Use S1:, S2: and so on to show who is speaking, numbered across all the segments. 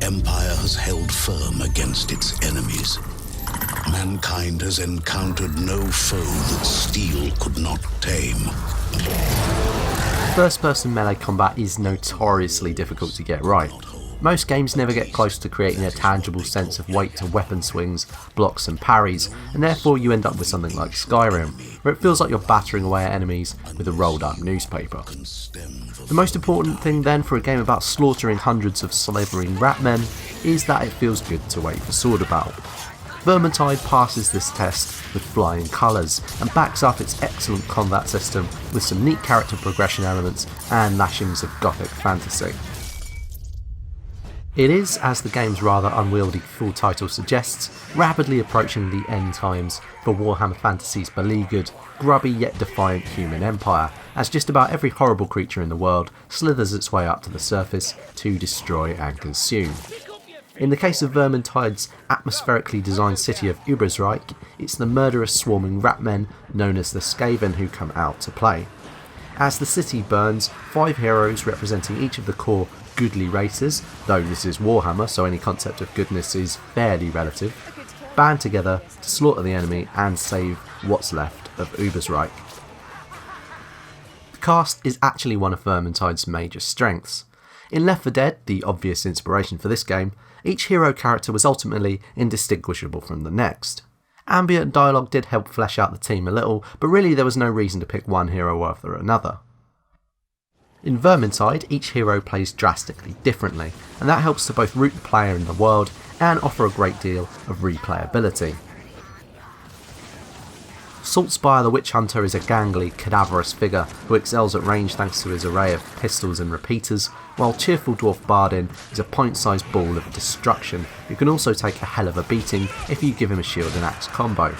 S1: Empire has held firm against its enemies. Mankind has encountered no foe that steel could not tame.
S2: First-person melee combat is notoriously difficult to get right. Most games never get close to creating a tangible sense of weight to weapon swings, blocks and parries, and therefore you end up with something like Skyrim, where it feels like you're battering away at enemies with a rolled up newspaper. The most important thing then for a game about slaughtering hundreds of slavering rat men is that it feels good to wait for sword battle. Vermintide passes this test with flying colours and backs up its excellent combat system with some neat character progression elements and lashings of gothic fantasy. It is, as the game's rather unwieldy full title suggests, rapidly approaching the end times for Warhammer Fantasy's beleaguered, grubby yet defiant human empire, as just about every horrible creature in the world slithers its way up to the surface to destroy and consume. In the case of Vermintide's atmospherically designed city of Ubersreich, it's the murderous swarming rat men known as the Skaven who come out to play. As the city burns, 5 heroes representing each of the core goodly races, though this is Warhammer so any concept of goodness is fairly relative, band together to slaughter the enemy and save what's left of Ubersreich. The cast is actually one of Vermintide's major strengths. In Left 4 Dead, the obvious inspiration for this game, each hero character was ultimately indistinguishable from the next. Ambient dialogue did help flesh out the team a little, but really there was no reason to pick one hero over another. In Vermintide, each hero plays drastically differently, and that helps to both root the player in the world and offer a great deal of replayability. Saltspire the Witch Hunter is a gangly, cadaverous figure who excels at range thanks to his array of pistols and repeaters, while Cheerful Dwarf Bardin is a pint-sized ball of destruction who can also take a hell of a beating if you give him a shield and axe combo.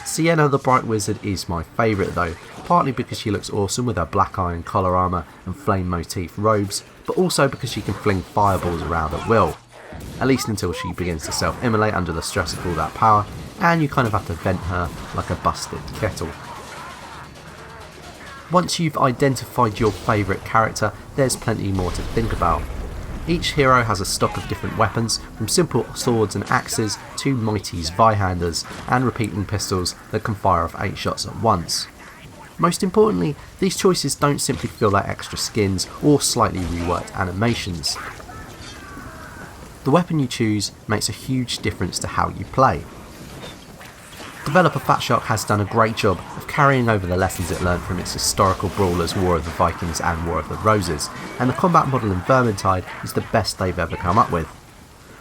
S2: Sienna the Bright Wizard is my favourite though, partly because she looks awesome with her black iron collar armour and flame motif robes, but also because she can fling fireballs around at will. At least until she begins to self-immolate under the stress of all that power, and you kind of have to vent her like a busted kettle. Once you've identified your favourite character, there's plenty more to think about. Each hero has a stock of different weapons, from simple swords and axes to mighty Zweihanders and repeating pistols that can fire off 8 shots at once. Most importantly, these choices don't simply feel like extra skins or slightly reworked animations. The weapon you choose makes a huge difference to how you play. Developer Fatshark has done a great job of carrying over the lessons it learned from its historical brawlers War of the Vikings and War of the Roses, and the combat model in Vermintide is the best they've ever come up with.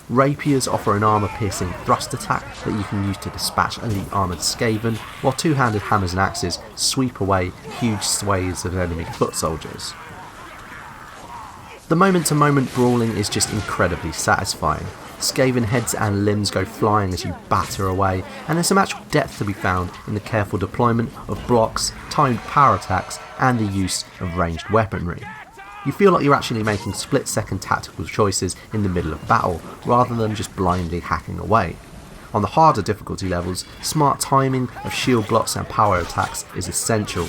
S2: Rapiers offer an armour-piercing thrust attack that you can use to dispatch elite armoured Skaven, while two-handed hammers and axes sweep away huge swathes of enemy foot soldiers. The moment-to-moment brawling is just incredibly satisfying. Skaven heads and limbs go flying as you batter away, and there's some actual depth to be found in the careful deployment of blocks, timed power attacks, and the use of ranged weaponry. You feel like you're actually making split-second tactical choices in the middle of battle, rather than just blindly hacking away. On the harder difficulty levels, smart timing of shield blocks and power attacks is essential.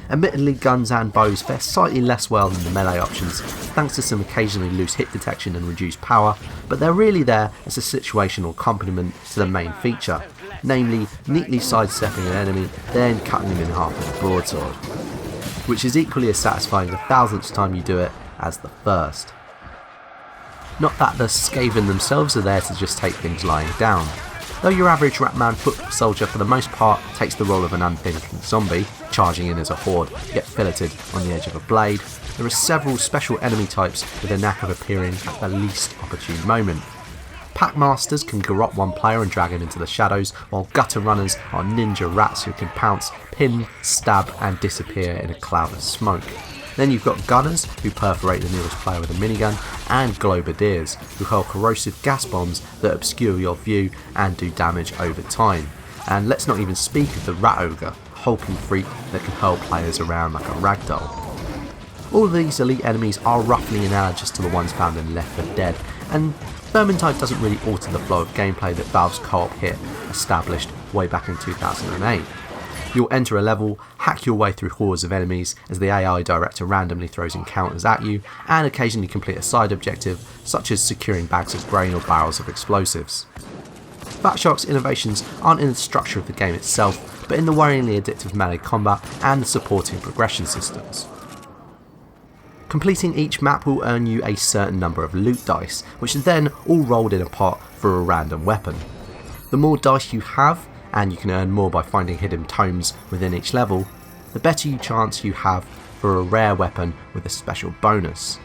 S2: Admittedly, guns and bows fare slightly less well than the melee options, thanks to some occasionally loose hit detection and reduced power, but they're really there as a situational accompaniment to the main feature, namely neatly sidestepping an enemy, then cutting him in half with a broadsword, which is equally as satisfying the 1000th time you do it as the first. Not that the Skaven themselves are there to just take things lying down. Though your average Ratman foot soldier for the most part takes the role of an unthinking zombie, charging in as a horde, yet filleted on the edge of a blade, there are several special enemy types with a knack of appearing at the least opportune moment. Packmasters can garrot one player and drag him into the shadows, while gutter runners are ninja rats who can pounce, pin, stab and disappear in a cloud of smoke. Then you've got gunners, who perforate the nearest player with a minigun, and globadiers, who hurl corrosive gas bombs that obscure your view and do damage over time. And let's not even speak of the rat ogre, a hulking freak that can hurl players around like a ragdoll. All of these elite enemies are roughly analogous to the ones found in Left 4 Dead, and Vermintide doesn't really alter the flow of gameplay that Valve's co-op hit established way back in 2008. You'll enter a level, hack your way through hordes of enemies as the AI director randomly throws encounters at you, and occasionally complete a side objective such as securing bags of grain or barrels of explosives. Fatshark's innovations aren't in the structure of the game itself, but in the worryingly addictive melee combat and the supporting progression systems. Completing each map will earn you a certain number of loot dice, which are then all rolled in a pot for a random weapon. The more dice you have, and you can earn more by finding hidden tomes within each level, the better chance you have for a rare weapon with a special bonus.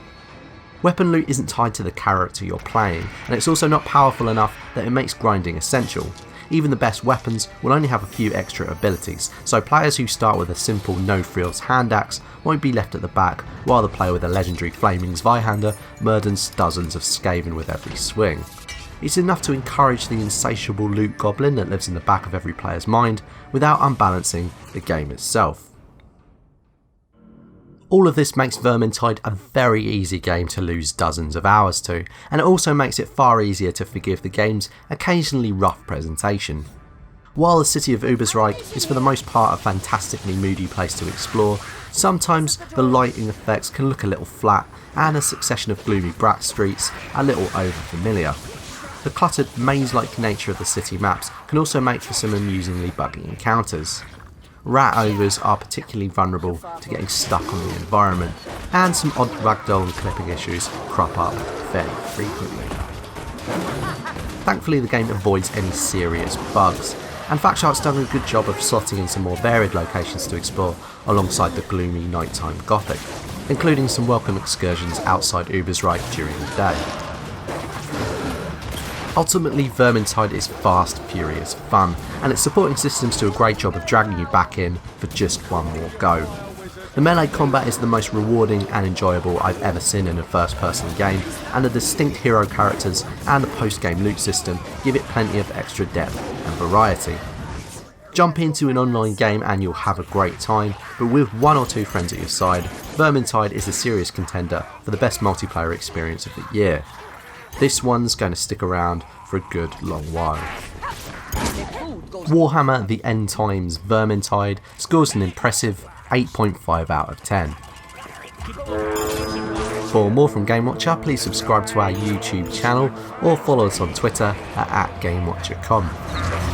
S2: Weapon loot isn't tied to the character you're playing, and it's also not powerful enough that it makes grinding essential. Even the best weapons will only have a few extra abilities, so players who start with a simple no-frills hand axe won't be left at the back, while the player with a legendary flaming Zweihander murders dozens of Skaven with every swing. It's enough to encourage the insatiable loot goblin that lives in the back of every player's mind, without unbalancing the game itself. All of this makes Vermintide a very easy game to lose dozens of hours to, and it also makes it far easier to forgive the game's occasionally rough presentation. While the city of Ubersreich is for the most part a fantastically moody place to explore, sometimes the lighting effects can look a little flat, and a succession of gloomy brat streets a little over-familiar. The cluttered maze-like nature of the city maps can also make for some amusingly buggy encounters. Rat ogres are particularly vulnerable to getting stuck on the environment, and some odd ragdoll and clipping issues crop up fairly frequently. Thankfully the game avoids any serious bugs, and Fatshark's done a good job of slotting in some more varied locations to explore alongside the gloomy nighttime gothic, including some welcome excursions outside Ubersreich during the day. Ultimately, Vermintide is fast, furious fun, and its supporting systems do a great job of dragging you back in for just one more go. The melee combat is the most rewarding and enjoyable I've ever seen in a first-person game, and the distinct hero characters and the post-game loot system give it plenty of extra depth and variety. Jump into an online game and you'll have a great time, but with one or two friends at your side, Vermintide is a serious contender for the best multiplayer experience of the year. This one's going to stick around for a good long while. Warhammer The End Times Vermintide scores an impressive 8.5 out of 10. For more from GameWatcher, please subscribe to our YouTube channel or follow us on Twitter at GameWatcher.com.